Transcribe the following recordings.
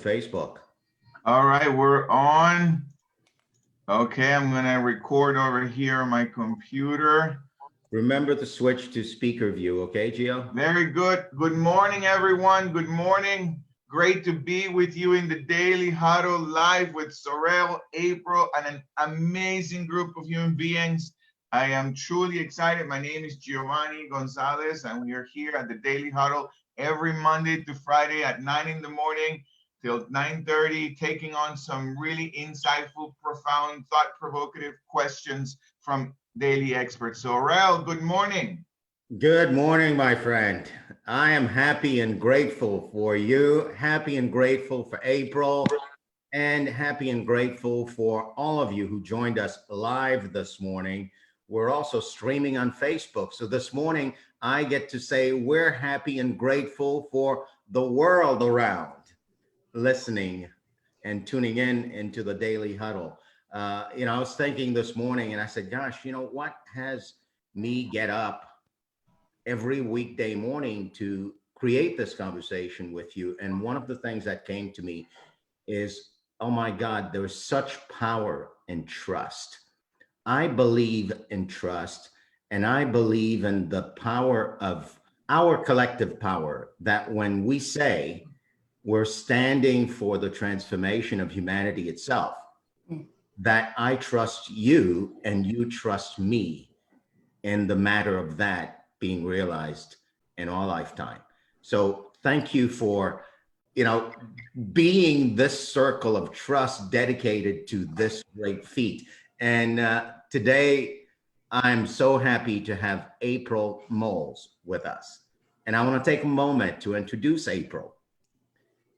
Facebook. All right, we're on. Okay, I'm gonna record over here on my computer. Remember to switch to speaker view, okay, Gio? Very good. Good morning, everyone. Good morning. Great to be with you in the Daily Huddle live with Sorel, April, and an amazing group of human beings. I am truly excited. My name is Giovanni Gonzalez, and we are here at the Daily Huddle every Monday to Friday at 9 in the morning till 9:30, taking on some really insightful, profound, thought-provocative questions from daily experts. Sorel, good morning. Good morning, my friend. I am happy and grateful for you, happy and grateful for April, and happy and grateful for all of you who joined us live this morning. We're also streaming on Facebook. So this morning, I get to say we're happy and grateful for the world around listening and tuning in into the Daily Huddle. I was thinking this morning and I said, gosh, what has me get up every weekday morning to create this conversation with you? And one of the things that came to me is, oh my God, there is such power in trust. I believe in trust, and I believe in the power of our collective power, that when we say we're standing for the transformation of humanity itself, that I trust you and you trust me in the matter of that being realized in our lifetime. So thank you for, being this circle of trust dedicated to this great feat. And today, I'm so happy to have April Moles with us. And I want to take a moment to introduce April.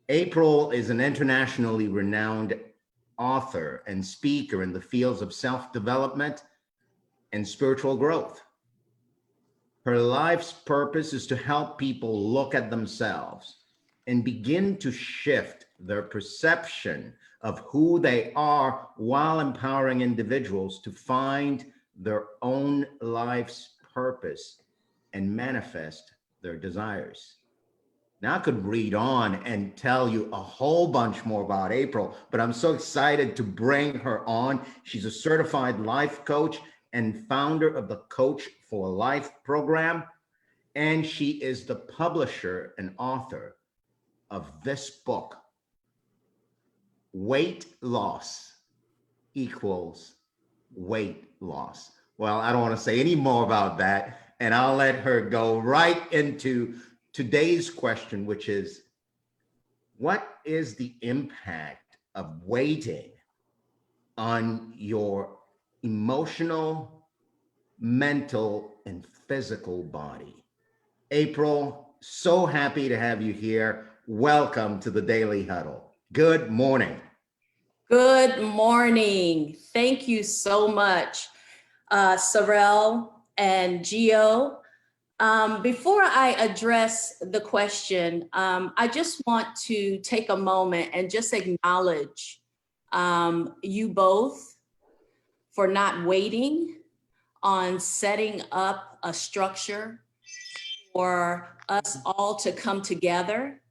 April is an internationally renowned author and speaker in the fields of self-development and spiritual growth. Her life's purpose is to help people look at themselves and begin to shift their perception of who they are while empowering individuals to find their own life's purpose and manifest their desires. Now I could read on and tell you a whole bunch more about April, but I'm so excited to bring her on. She's a certified life coach and founder of the Coach for Life program. And she is the publisher and author of this book, Weight Loss Equals Weight Loss. Well, I don't want to say any more about that, and I'll let her go right into today's question, which is, what is the impact of waiting on your emotional, mental, and physical body? April, so happy to have you here. Welcome to the Daily Huddle. Good morning. Good morning. Thank you so much, Sorel and Gio. Before I address the question, I just want to take a moment and just acknowledge you both for not waiting on setting up a structure for us all to come together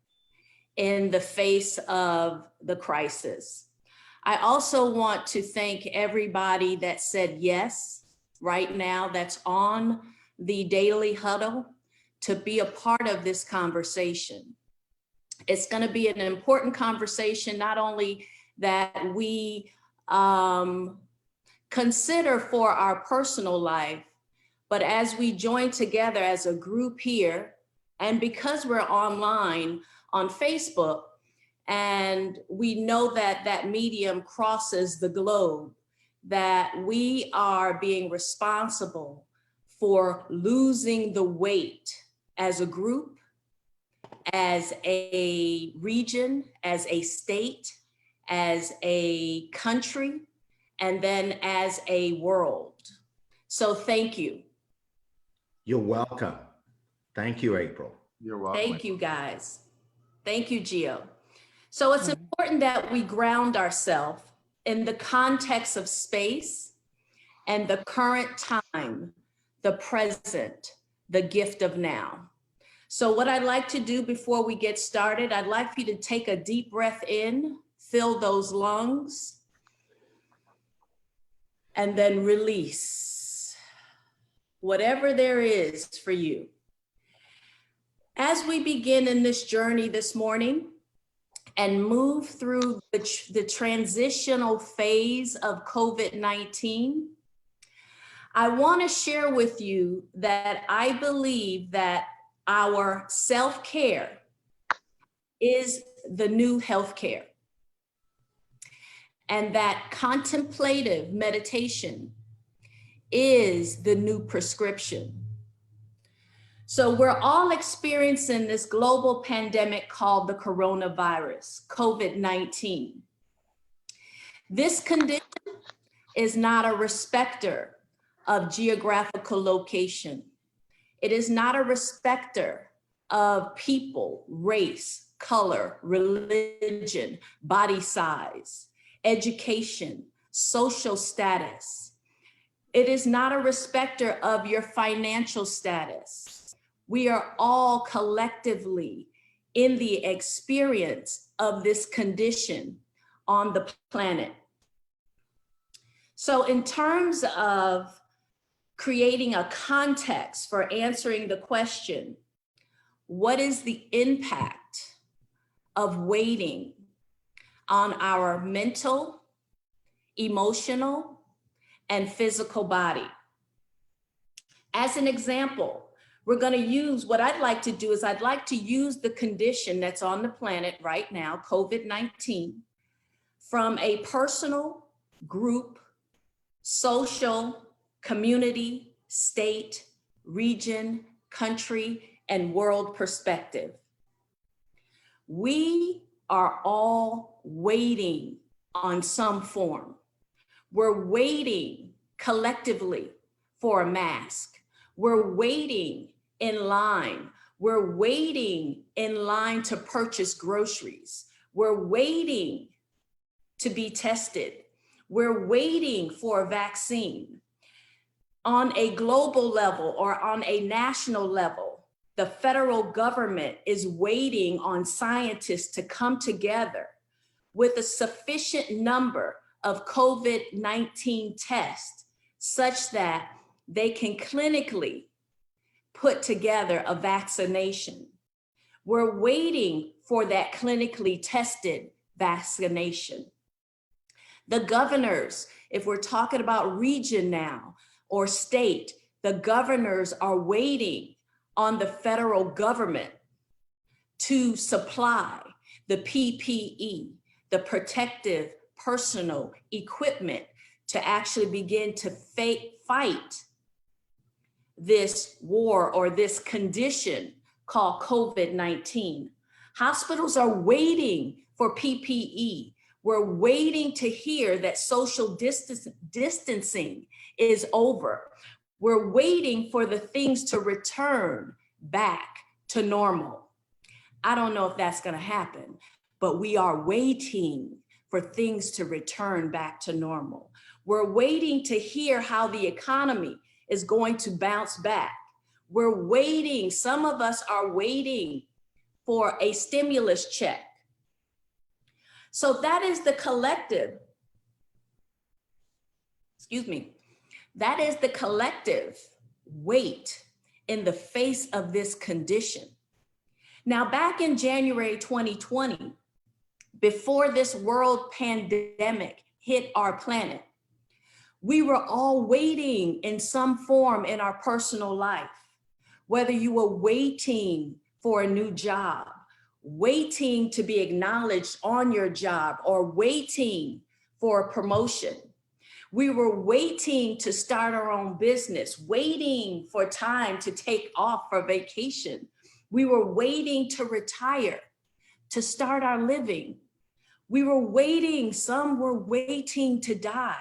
in the face of the crisis. I also want to thank everybody that said yes right now, that's on the Daily Huddle, to be a part of this conversation. It's going to be an important conversation, not only that we consider for our personal life, but as we join together as a group here, and because we're online on Facebook, and we know that that medium crosses the globe, that we are being responsible for losing the weight as a group, as a region, as a state, as a country, and then as a world. So thank you. You're welcome. Thank you, April. You're welcome. Thank you, guys. Thank you, Gio. So it's important that we ground ourselves in the context of space and the current time, the present, the gift of now. So what I'd like to do before we get started, I'd like for you to take a deep breath in, fill those lungs, and then release whatever there is for you. As we begin in this journey this morning and move through the transitional phase of COVID-19, I want to share with you that I believe that our self-care is the new healthcare, and that contemplative meditation is the new prescription. So we're all experiencing this global pandemic called the coronavirus, COVID-19. This condition is not a respecter of geographical location. It is not a respecter of people, race, color, religion, body size, education, social status. It is not a respecter of your financial status. We are all collectively in the experience of this condition on the planet. So in terms of creating a context for answering the question, what is the impact of waiting on our mental, emotional, and physical body? As an example, we're going to use, what I'd like to do is I'd like to use the condition that's on the planet right now, COVID-19, from a personal, group, social, community, state, region, country, and world perspective. We are all waiting on some form. We're waiting collectively for a mask. We're waiting in line. We're waiting in line to purchase groceries. We're waiting to be tested. We're waiting for a vaccine. On a global level or on a national level, the federal government is waiting on scientists to come together with a sufficient number of COVID-19 tests such that they can clinically put together a vaccination. We're waiting for that clinically tested vaccination. The governors, if we're talking about region now or state, the governors are waiting on the federal government to supply the PPE, the protective personal equipment, to actually begin to fight this war or this condition called COVID-19. Hospitals are waiting for PPE. We're waiting to hear that social distancing is over. We're waiting for the things to return back to normal. I don't know if that's going to happen, but we are waiting for things to return back to normal. We're waiting to hear how the economy is going to bounce back. We're waiting, some of us are waiting for a stimulus check. So that is the collective, that is the collective weight in the face of this condition. Now, back in January 2020, before this world pandemic hit our planet, we were all waiting in some form in our personal life, whether you were waiting for a new job, waiting to be acknowledged on your job, or waiting for a promotion. We were waiting to start our own business, waiting for time to take off for vacation. We were waiting to retire, to start our living. We were waiting, some were waiting to die.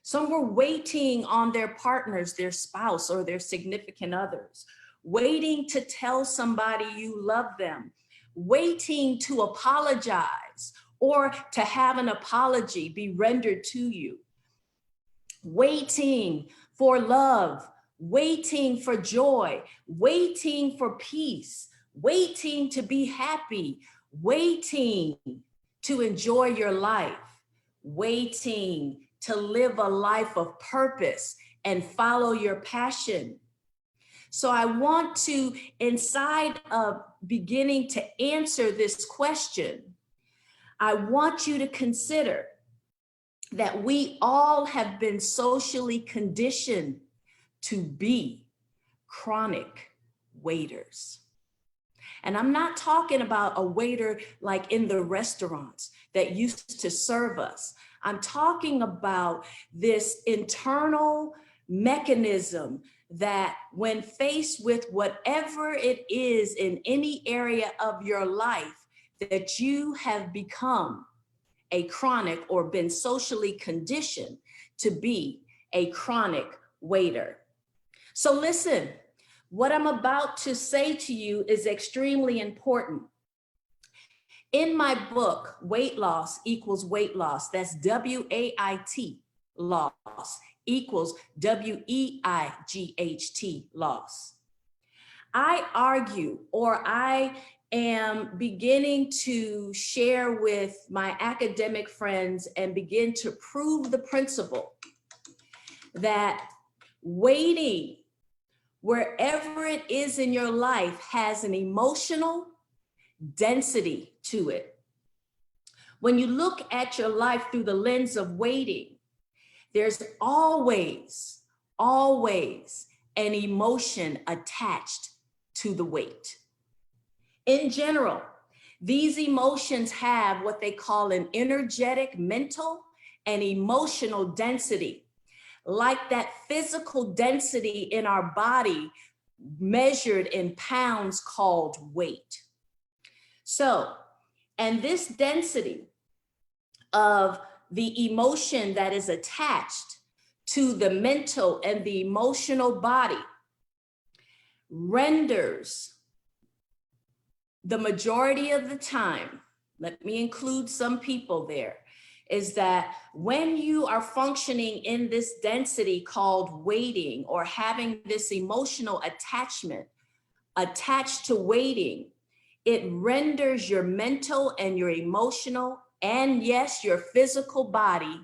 Some were waiting on their partners, their spouse, or their significant others, waiting to tell somebody you love them, waiting to apologize or to have an apology be rendered to you, waiting for love, waiting for joy, waiting for peace, waiting to be happy, waiting to enjoy your life, waiting to live a life of purpose and follow your passion. So I want to, inside of beginning to answer this question, I want you to consider that we all have been socially conditioned to be chronic waiters. And I'm not talking about a waiter like in the restaurants that used to serve us. I'm talking about this internal mechanism that when faced with whatever it is in any area of your life, that you have become a chronic or been socially conditioned to be a chronic waiter. So listen, what I'm about to say to you is extremely important. In my book, Weight Loss Equals Weight Loss, that's WAIT loss equals WEIGHT loss. I argue, or I am beginning to share with my academic friends and begin to prove the principle that waiting, wherever it is in your life, has an emotional density to it. When you look at your life through the lens of waiting, there's always an emotion attached to the wait. In general, these emotions have what they call an energetic, mental, and emotional density, like that physical density in our body measured in pounds called weight. So, and this density of the emotion that is attached to the mental and the emotional body renders the majority of the time, let me include some people there, is that when you are functioning in this density called waiting or having this emotional attachment attached to waiting, it renders your mental and your emotional and yes, your physical body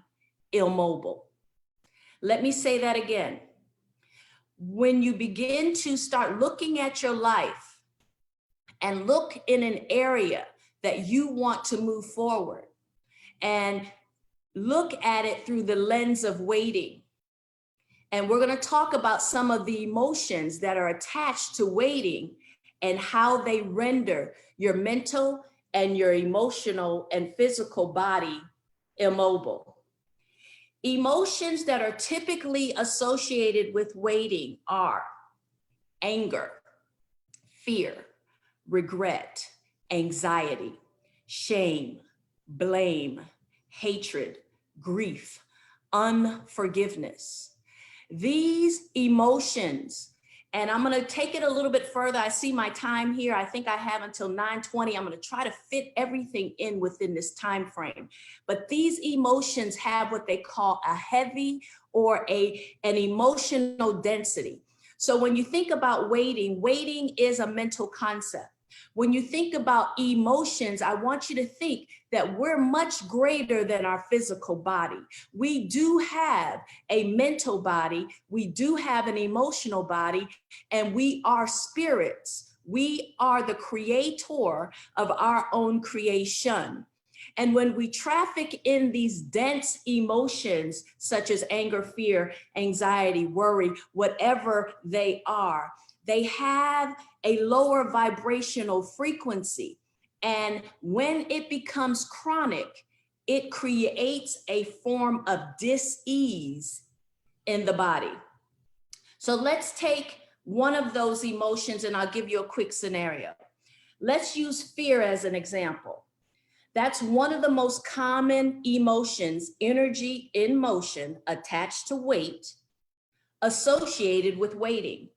immobile. Let me say that again. When you begin to start looking at your life and look in an area that you want to move forward and look at it through the lens of waiting, and we're going to talk about some of the emotions that are attached to waiting and how they render your mental and your emotional and physical body immobile. Emotions that are typically associated with waiting are anger, fear, regret, anxiety, shame, blame, hatred, grief, unforgiveness. These emotions, and I'm going to take it a little bit further. I see my time here. I think I have until 9:20. I'm going to try to fit everything in within this time frame. But these emotions have what they call a heavy or an emotional density. So when you think about waiting, waiting is a mental concept. When you think about emotions, I want you to think that we're much greater than our physical body. We do have a mental body, we do have an emotional body, and we are spirits. We are the creator of our own creation. And when we traffic in these dense emotions, such as anger, fear, anxiety, worry, whatever they are, they have a lower vibrational frequency. And when it becomes chronic, it creates a form of dis-ease in the body. So let's take one of those emotions and I'll give you a quick scenario. Let's use fear as an example. That's one of the most common emotions, energy in motion attached to weight, associated with waiting.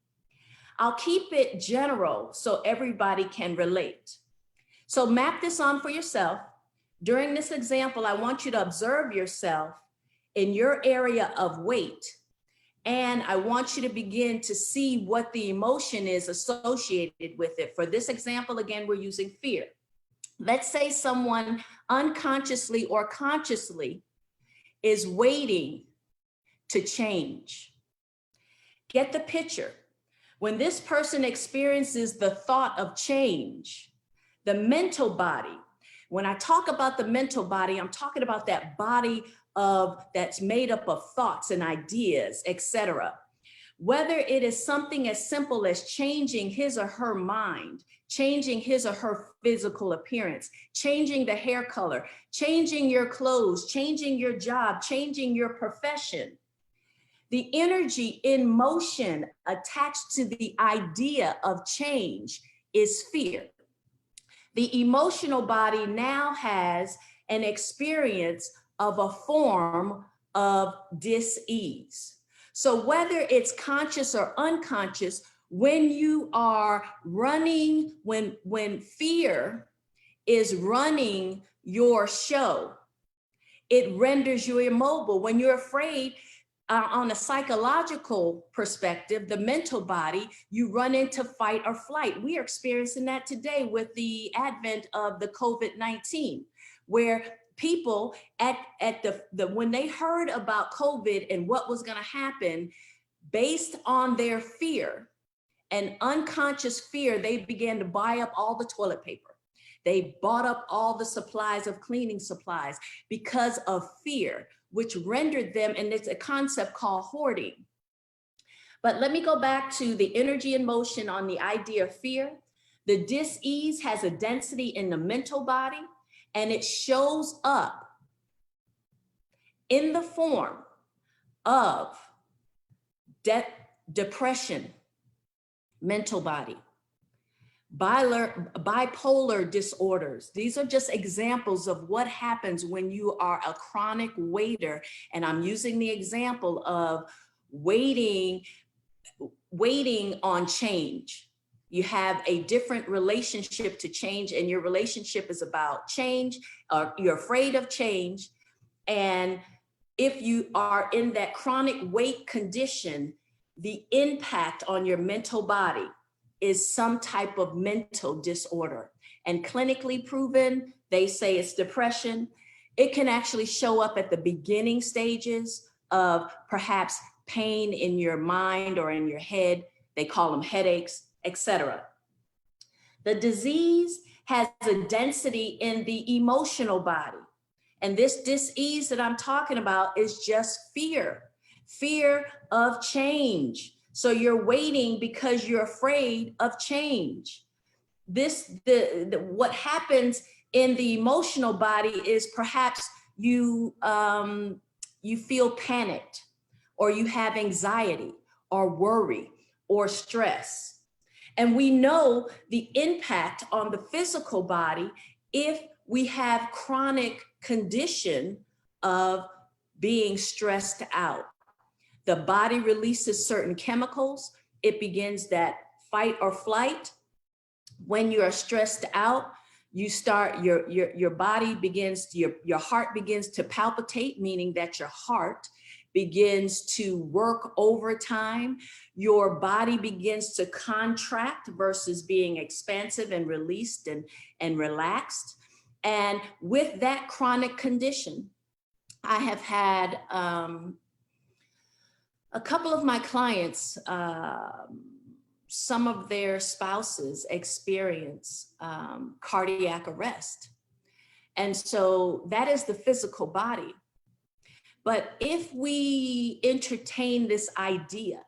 I'll keep it general so everybody can relate. So map this on for yourself. During this example, I want you to observe yourself in your area of weight And I want you to begin to see what the emotion is associated with it. For this example, again, we're using fear. Let's say someone unconsciously or consciously is waiting to change. Get the picture. When this person experiences the thought of change, the mental body, when I talk about the mental body, I'm talking about that body that's made up of thoughts and ideas, etc. Whether it is something as simple as changing his or her mind, changing his or her physical appearance, changing the hair color, changing your clothes, changing your job, changing your profession. The energy in motion attached to the idea of change is fear. The emotional body now has an experience of a form of dis-ease. So whether it's conscious or unconscious, when you are running, when fear is running your show, it renders you immobile. When you're afraid, on a psychological perspective, the mental body, you run into fight or flight. We are experiencing that today with the advent of the COVID-19, where people when they heard about COVID and what was going to happen, based on their fear and unconscious fear, they began to buy up all the toilet paper. They bought up all the supplies of cleaning supplies because of fear, which rendered them, and it's a concept called hoarding. But let me go back to the energy in motion on the idea of fear. The dis-ease has a density in the mental body, and it shows up in the form of depression, mental body, bipolar disorders. These are just examples of what happens when you are a chronic waiter. And I'm using the example of waiting on change. You have a different relationship to change, and your relationship is about change, or you're afraid of change. And if you are in that chronic wait condition, the impact on your mental body is some type of mental disorder. And clinically proven, they say it's depression. It can actually show up at the beginning stages of perhaps pain in your mind or in your head. They call them headaches, etc. The disease has a density in the emotional body. And this dis-ease that I'm talking about is just fear of change. So you're waiting because you're afraid of change. What happens in the emotional body is perhaps you feel panicked, or you have anxiety or worry or stress. And we know the impact on the physical body if we have chronic condition of being stressed out. The body releases certain chemicals. It begins that fight or flight. When you are stressed out, you start, your body begins, your heart begins to palpitate, meaning that your heart begins to work overtime. Your body begins to contract versus being expansive and released and relaxed. And with that chronic condition, I have had a couple of my clients, some of their spouses experience cardiac arrest. And so that is the physical body. But if we entertain this idea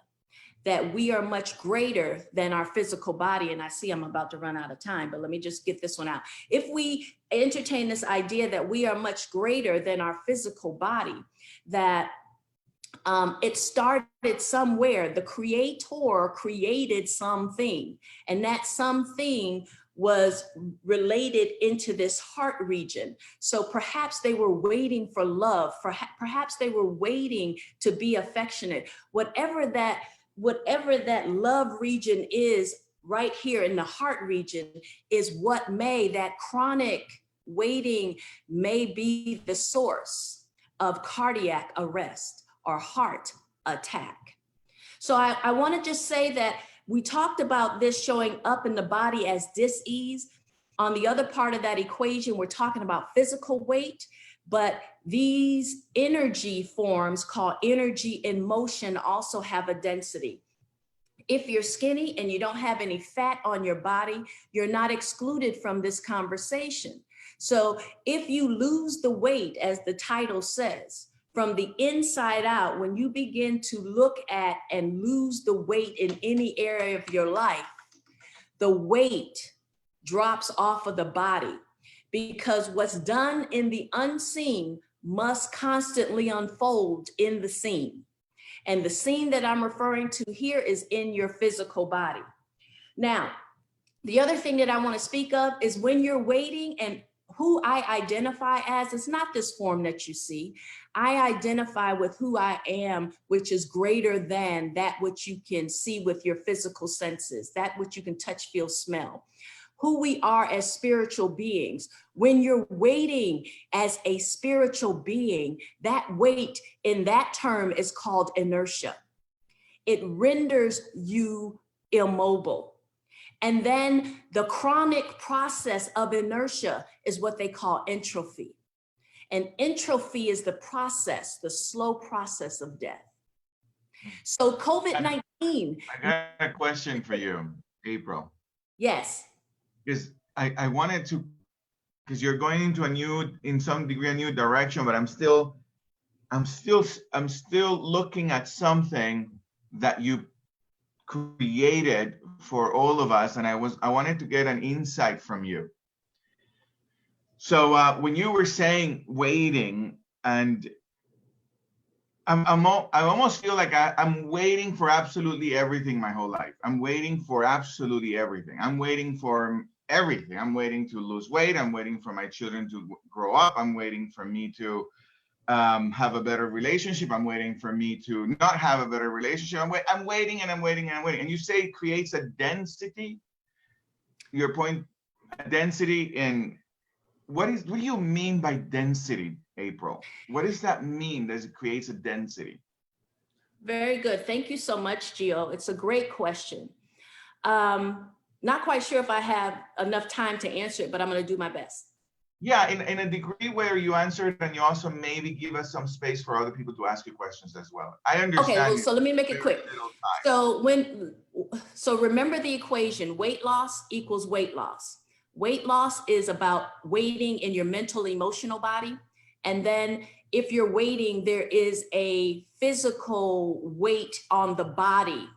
that we are much greater than our physical body, and I see I'm about to run out of time, but let me just get this one out. If we entertain this idea that we are much greater than our physical body, that it started somewhere, the creator created something, and that something was related into this heart region. So perhaps they were waiting for love, perhaps they were waiting to be affectionate. Whatever that love region is right here in the heart region is what that chronic waiting may be the source of cardiac arrest or heart attack. So I want to just say that we talked about this showing up in the body as dis-ease. On the other part of that equation, we're talking about physical weight, but these energy forms called energy in motion also have a density. If you're skinny and you don't have any fat on your body, you're not excluded from this conversation. So if you lose the weight, as the title says, from the inside out, when you begin to look at and lose the weight in any area of your life, the weight drops off of the body, because what's done in the unseen must constantly unfold in the seen. And the scene that I'm referring to here is in your physical body. Now, the other thing that I want to speak of is when you're waiting, and who I identify as, it's not this form that you see. I identify with who I am, which is greater than that which you can see with your physical senses, that which you can touch, feel, smell. Who we are as spiritual beings. When you're waiting as a spiritual being, that weight in that term is called inertia. It renders you immobile. And then the chronic process of inertia is what they call entropy. And entropy is the process, the slow process of death. So COVID-19. I got a question for you, April. Yes. Because I wanted to, because you're going into in some degree, a new direction, but I'm still looking at something that you created for all of us, and I wanted to get an insight from you. So when you were saying waiting, and I almost feel like I'm waiting for absolutely everything my whole life. I'm waiting for absolutely everything. I'm waiting for everything. I'm waiting to lose weight. I'm waiting for my children to grow up. I'm waiting for me to have a better relationship. I'm waiting for me to not have a better relationship. I'm waiting and I'm waiting and I'm waiting. And you say it creates a density. Your point, a density in what do you mean by density, April? What does that mean? Does it creates a density? Very good. Thank you so much, Gio. It's a great question. Not quite sure if I have enough time to answer it, but I'm going to do my best. Yeah, in a degree where you answer it, and you also maybe give us some space for other people to ask you questions as well. I understand. Okay, well, so let me make it quick. So remember the equation: weight loss equals weight loss. Weight loss is about waiting in your mental, emotional body. And then if you're waiting, there is a physical weight on the body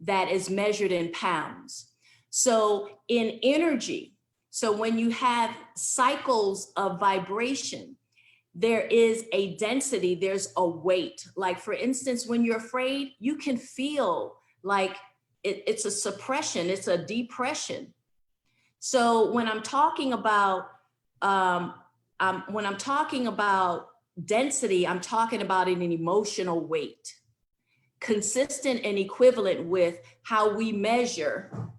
that is measured in pounds. So in energy, so when you have cycles of vibration, there is a density, there's a weight. Like for instance, when you're afraid, you can feel like it's a suppression, it's a depression. So when I'm talking about density, I'm talking about an emotional weight, consistent and equivalent with how we measure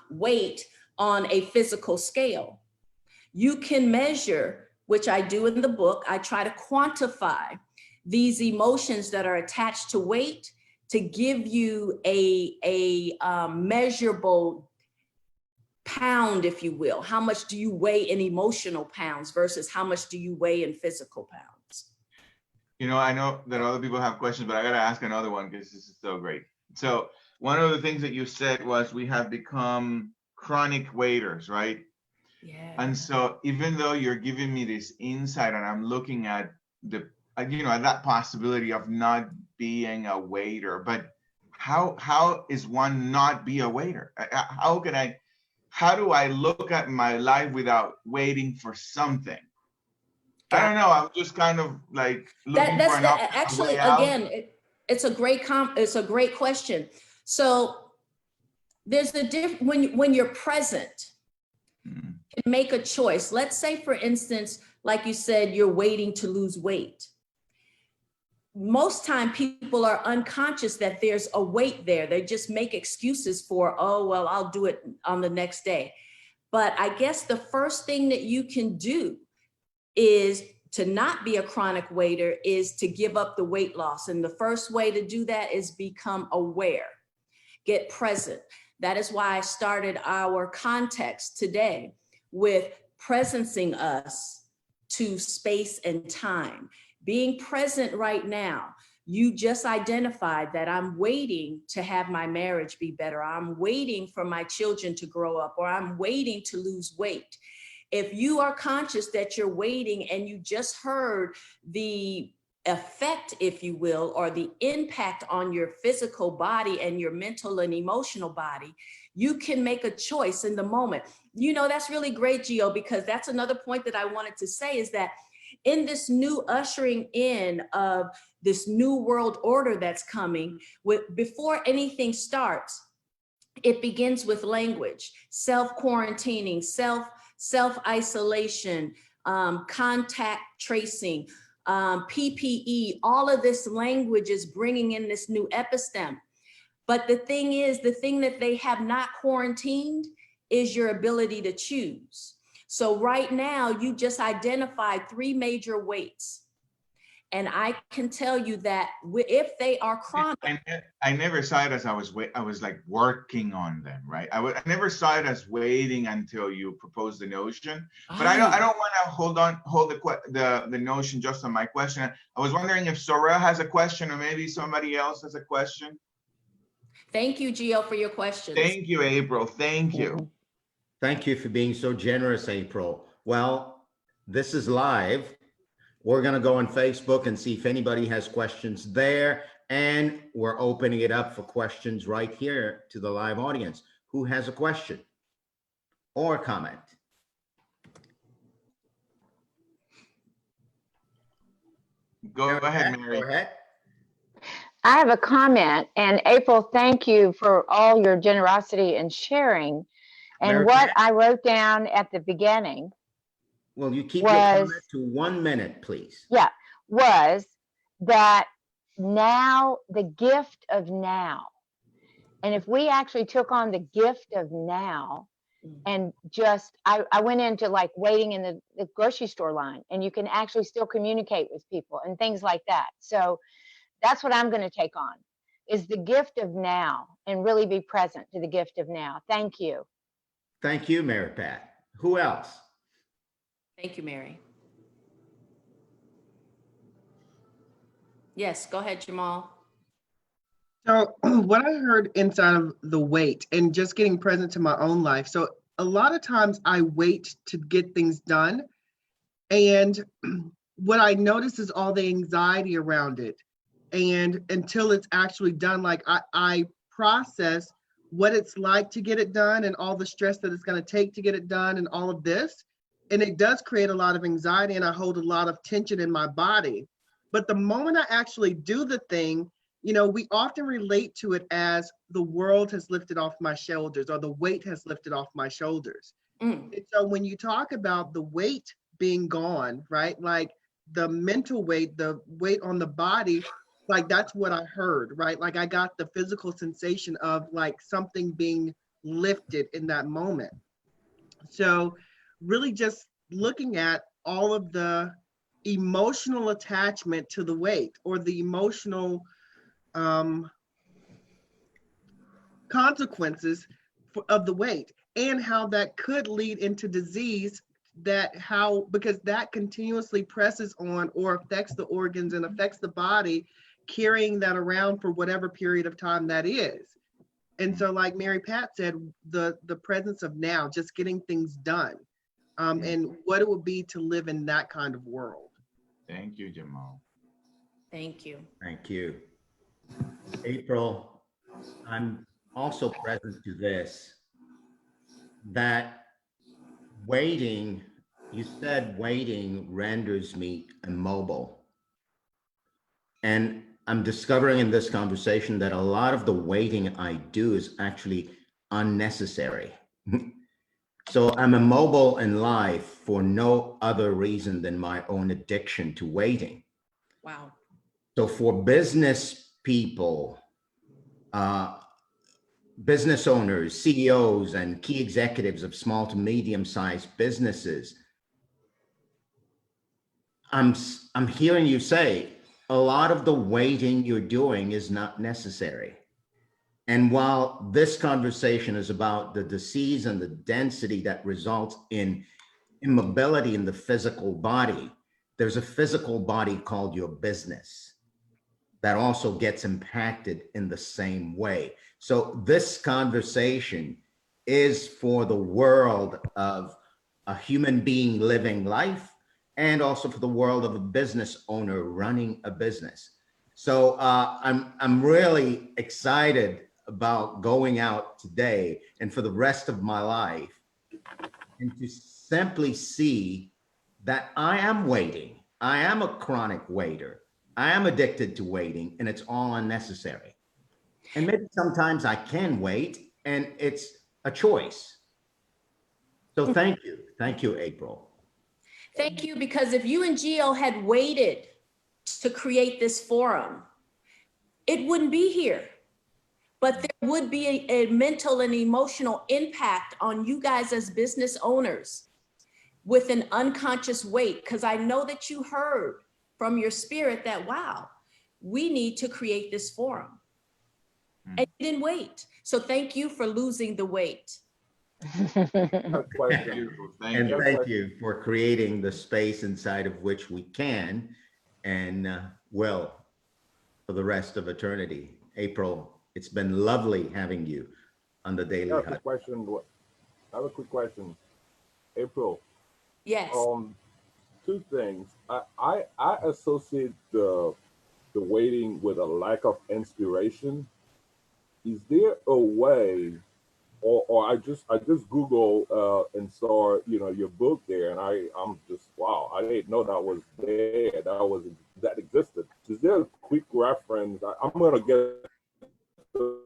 weight on a physical scale. You can measure, which I do in the book, I try to quantify these emotions that are attached to weight to give you a measurable pound, if you will. How much do you weigh in emotional pounds versus how much do you weigh in physical pounds? You know, I know that other people have questions, but I got to ask another one because this is so great. So one of the things that you said was we have become chronic waiters, right? Yeah. And so even though you're giving me this insight and I'm looking at that possibility of not being a waiter, but how is one not be a waiter? How do I look at my life without waiting for something? I don't know. I'm just kind of like looking for an actually, again, it's a great question. So there's a difference when you're present, you can make a choice. Let's say, for instance, like you said, you're waiting to lose weight. Most time people are unconscious that there's a weight there. They just make excuses for, oh, well, I'll do it on the next day. But I guess the first thing that you can do is to not be a chronic waiter is to give up the weight loss. And the first way to do that is become aware, get present. That is why I started our context today with presencing us to space and time. Being present right now. You just identified that I'm waiting to have my marriage be better. I'm waiting for my children to grow up, or I'm waiting to lose weight. If you are conscious that you're waiting and you just heard the effect, if you will, or the impact on your physical body and your mental and emotional body, you can make a choice in the moment. You know, that's really great, Gio, because that's another point that I wanted to say is that in this new ushering in of this new world order that's coming, before anything starts, it begins with language, self-quarantining, self-isolation, contact tracing, PPE, all of this language is bringing in this new episteme. But the thing is, the thing that they have not quarantined is your ability to choose. So right now, you just identified 3 major weights. And I can tell you that if they are chronic. I never saw it as I was like working on them, right? I never saw it as waiting until you proposed the notion. But I don't want to hold the notion just on my question. I was wondering if Sorel has a question, or maybe somebody else has a question. Thank you, Gio, for your questions. Thank you, April. Thank you. Thank you for being so generous, April. Well, this is live. We're going to go on Facebook and see if anybody has questions there. And we're opening it up for questions right here to the live audience. Who has a question or a comment? Go ahead, Mary. Go ahead. I have a comment, and April, thank you for all your generosity and sharing. And Mary what Pat? I wrote down at the beginning, Well, you keep your comment to 1 minute, please. yeah, was that now, the gift of now. And if we actually took on the gift of now and just, I went into like waiting in the grocery store line, and you can actually still communicate with people and things like that. So that's what I'm going to take on, is the gift of now, and really be present to the gift of now. Thank you. Thank you, Mary Pat. Who else? Thank you, Mary. Yes, go ahead, Jamal. So what I heard inside of the wait and just getting present to my own life. So a lot of times I wait to get things done. And what I notice is all the anxiety around it. And until it's actually done, like I process what it's like to get it done and all the stress that it's going to take to get it done and all of this. And it does create a lot of anxiety, and I hold a lot of tension in my body. But the moment I actually do the thing, you know, we often relate to it as the world has lifted off my shoulders, or the weight has lifted off my shoulders. And so when you talk about the weight being gone, right? Like the mental weight, the weight on the body, like that's what I heard, right? Like I got the physical sensation of like something being lifted in that moment. So really just looking at all of the emotional attachment to the weight, or the emotional consequences of the weight, and how that could lead into disease, because that continuously presses on or affects the organs and affects the body, carrying that around for whatever period of time that is. And so like Mary Pat said, the presence of now, just getting things done, and what it would be to live in that kind of world. Thank you, Jamal. Thank you. Thank you. April, I'm also present to this, that waiting, you said waiting renders me immobile. And I'm discovering in this conversation that a lot of the waiting I do is actually unnecessary. So I'm immobile in life for no other reason than my own addiction to waiting. Wow. So for business people, business owners, CEOs, and key executives of small to medium-sized businesses, I'm hearing you say a lot of the waiting you're doing is not necessary. And while this conversation is about the disease and the density that results in immobility in the physical body, there's a physical body called your business that also gets impacted in the same way. So this conversation is for the world of a human being living life, and also for the world of a business owner running a business. So I'm really excited about going out today and for the rest of my life, and to simply see that I am waiting. I am a chronic waiter. I am addicted to waiting, and it's all unnecessary. And maybe sometimes I can wait, and it's a choice. So thank you. Thank you, April. Thank you, because if you and Gio had waited to create this forum, it wouldn't be here. But there would be a mental and emotional impact on you guys as business owners with an unconscious weight, because I know that you heard from your spirit that, wow, we need to create this forum. And you didn't wait. So thank you for losing the weight. Beautiful. Thank And you. thank you for creating the space inside of which we can and will for the rest of eternity. April, it's been lovely having you on the Daily I have a Hut. quick question. I have a quick question. April, Yes. two things. I associate the waiting with a lack of inspiration. Is there a way, or I just Google and saw your book there, and I'm just wow, I didn't know that was there. That existed. Is there a quick reference? I'm gonna get the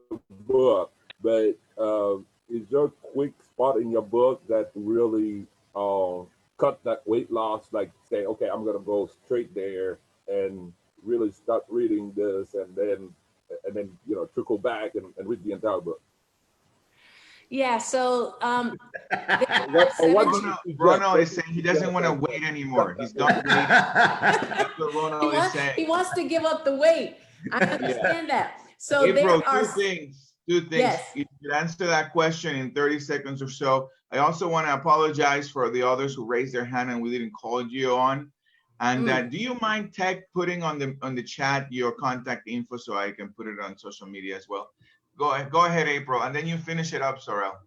book, but is there a quick spot in your book that really cut that weight loss? Like say, okay, I'm gonna go straight there and really start reading this, and then trickle back and read the entire book. Yeah, so Ronald is saying he doesn't want to wait anymore. He's done waiting. That's what Ronald is he saying. wants to give up the weight. I understand that. So April, there are two things. Yes. You could answer that question in 30 seconds or so. I also want to apologize for the others who raised their hand and we didn't call you on. And do you mind Tech putting on the chat your contact info so I can put it on social media as well? Go ahead, April, and then you finish it up, Sorrel.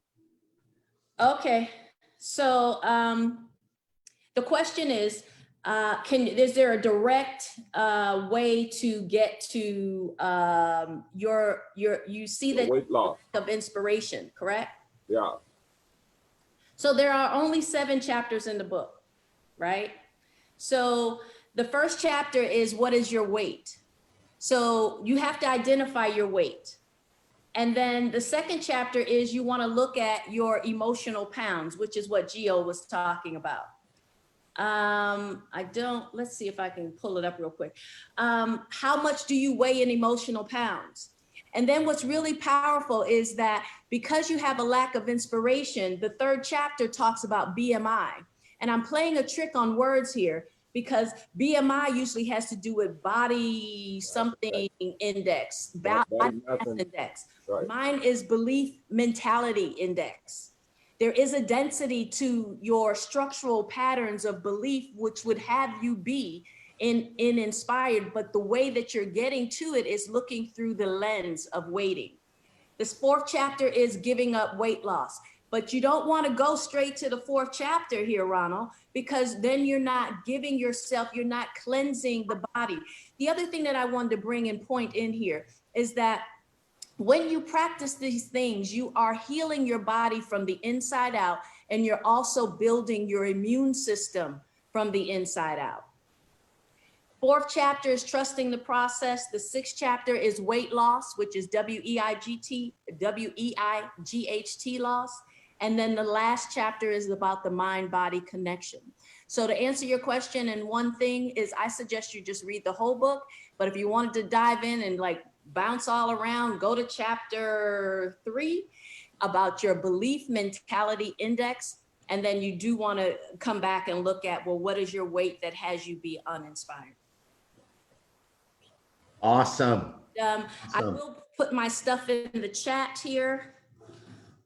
Okay, so the question is, is there a direct way to get to you see that weight loss of inspiration, correct? Yeah. So there are only 7 chapters in the book, right? So the first chapter is what is your weight? So you have to identify your weight. And then the second chapter is you want to look at your emotional pounds, which is what Gio was talking about. Let's see if I can pull it up real quick. How much do you weigh in emotional pounds? And then what's really powerful is that because you have a lack of inspiration, the third chapter talks about BMI. And I'm playing a trick on words here because BMI usually has to do with body something index, body mass index. Right. Mine is belief mentality index. There is a density to your structural patterns of belief, which would have you be in inspired, but the way that you're getting to it is looking through the lens of waiting. This 4th chapter is giving up weight loss, but you don't want to go straight to the 4th chapter here, Ronald, because then you're not giving yourself, you're not cleansing the body. The other thing that I wanted to bring and point in here is that when you practice these things, you are healing your body from the inside out, and you're also building your immune system from the inside out. 4th chapter is trusting the process. The 6th chapter is weight loss, which is WEIGHT loss. And then the last chapter is about the mind-body connection. So to answer your question, and one thing is I suggest you just read the whole book, but if you wanted to dive in and like bounce all around, go to chapter 3 about your belief mentality index. And then you do want to come back and look at, well, what is your weight that has you be uninspired? Awesome. I Awesome. will put my stuff in the chat here.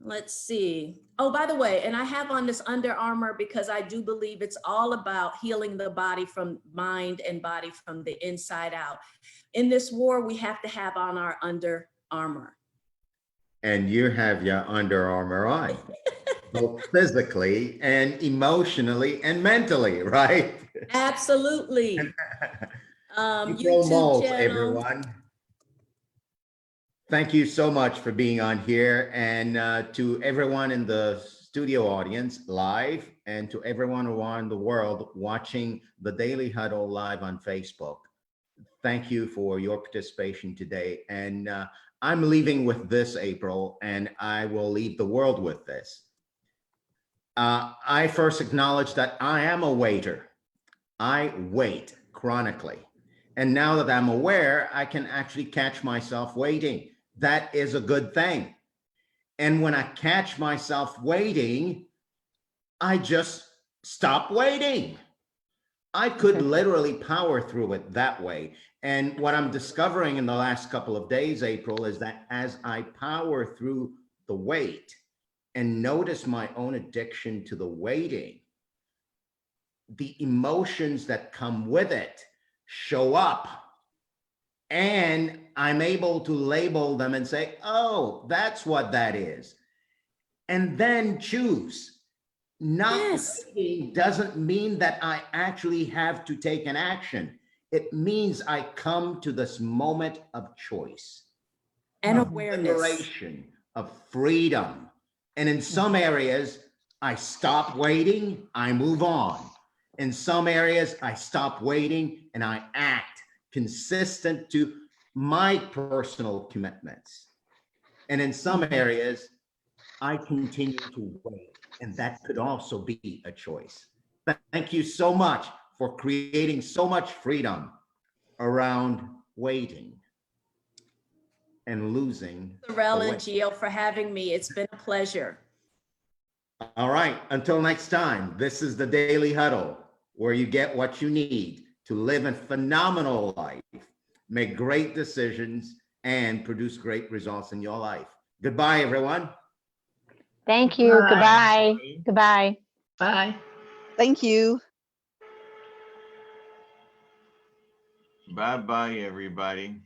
Let's see. Oh, by the way, and I have on this Under Armour because I do believe it's all about healing the body from mind and body from the inside out. In this war, we have to have on our Under Armour. And you have your Under Armour on, both physically and emotionally and mentally, right? Absolutely. April YouTube Moles, channel. everyone. Thank you so much for being on here, and to everyone in the studio audience live, and to everyone around the world watching the Daily Huddle live on Facebook. Thank you for your participation today. And I'm leaving with this, April, and I will leave the world with this. I first acknowledge that I am a waiter. I wait chronically. And now that I'm aware, I can actually catch myself waiting. That is a good thing. And when I catch myself waiting, I just stop waiting. I could literally power through it that way. And what I'm discovering in the last couple of days, April, is that as I power through the wait and notice my own addiction to the waiting, the emotions that come with it show up. And I'm able to label them and say, oh, that's what that is. And then choose. Not Yes. waiting doesn't mean that I actually have to take an action. It means I come to this moment of choice, And of awareness. liberation, of freedom. And in some areas, I stop waiting, I move on. In some areas, I stop waiting and I act consistent to my personal commitments. And in some areas, I continue to wait. And that could also be a choice. Thank you so much for creating so much freedom around waiting and losing. Sorrel the and wait. Gio for having me. It's been a pleasure. All right, until next time, this is the Daily Huddle, where you get what you need to live a phenomenal life, make great decisions, and produce great results in your life. Goodbye, everyone. Thank you. Goodbye. Goodbye. Bye. Thank you. Bye-bye, everybody.